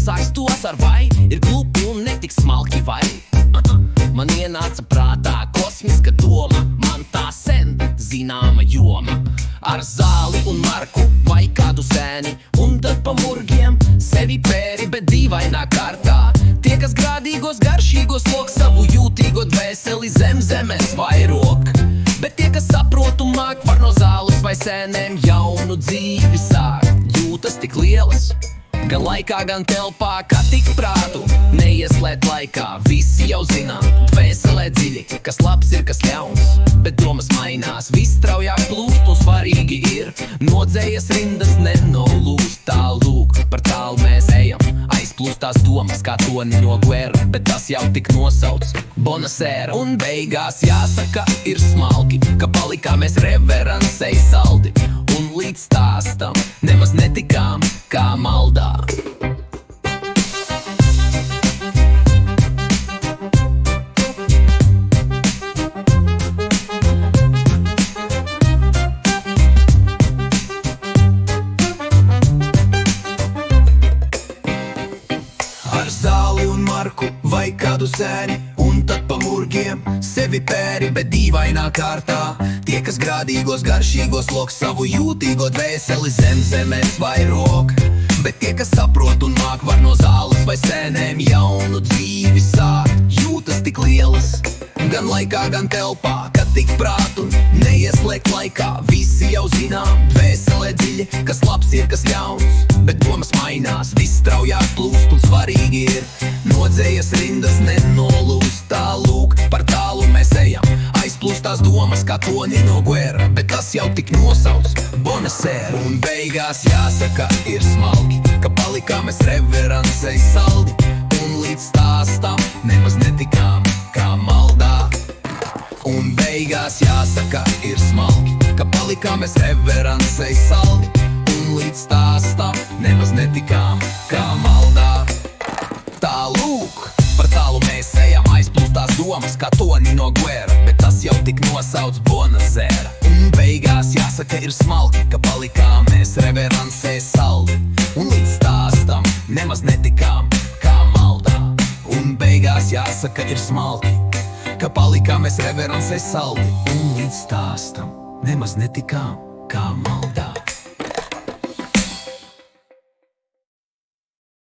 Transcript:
saistos ar vai, ir glupi un netik smalki vai. Man ienāca prātā kosmiska doma, man tā sen zināma joma. Ar zāli un marku vai kādu sēni, un tad pa murgiem sevi pēri, bet dīvainā kārtā. Tie, kas grādīgos garšīgos lok savu jūtīgo dvēseli zem zemes vairok. Bet tie, kas saprot un māk, var no zāles vai sēnēm jaunu dzīvi sāk. Jūtas tik lielas, gan laikā, gan telpā, kā tik prātu neieslēt laikā. Visi jau zinām, dvēselē dziļi, kas labs ir, kas ļauns, bet domas mainās, viss straujāk plūst un svarīgi ir nodzējas rindas nenolūst. Tālūk, par tālu mēs ejam, aizplūstās domas kā toni no Guerra, bet tas jau tik nosauts Bonasera. Un beigās jāsaka ir smalki, ka palikām mēs reveransei saldi, un līdz stāstam nemaz netikām kā maldā. Ar zāli un marku vai kādu sēni, un tad pa murgiem sevi pēri, bet dīvainā kārtā. Tie, kas grādīgos garšīgos lok savu jūtīgo dvēseli zem zemes vairok. Bet tie, kas saprot un māk, var no zāles vai sēnēm jaunu dzīvi sākt. Jūtas tik lielas, gan laikā, gan telpā, kad tik prātu neieslēgt laikā. Visi jau zinām, dvēselē dziļi, kas labs ir, kas ļauns, bet domas mainās, viss straujāk plūst un svarīgi ir nodzējas rindas nenolūst. Tālūk, par tālu mēs ejam, aizplūstās domas kā toni no Guerra, bet tas jau tik nosauts Bonasera. Un beigās jāsaka ir smalki, ka palikām mēs reveransei saldi, un līdz stāstam nemaz netikām kā maldā. Un beigās jāsaka ir smalki, ka palikām mēs reveransei saldi, un līdz stāstam nemaz netikām kā maldā. Tālūk, par tālu mēs ejam, aizplūstās domas kā toni no Guerra, bet tas jau tik nosauts Bonasera. Un beigās jāsaka ir smalki, ka palikām mēs reveransei saldi, un līdz stāstam nemaz netikām kā maldā. Un beigās jāsaka ir smalki, ka palikām mēs reveransei saldi, un līdz stāstam nemaz netikām kā maldā.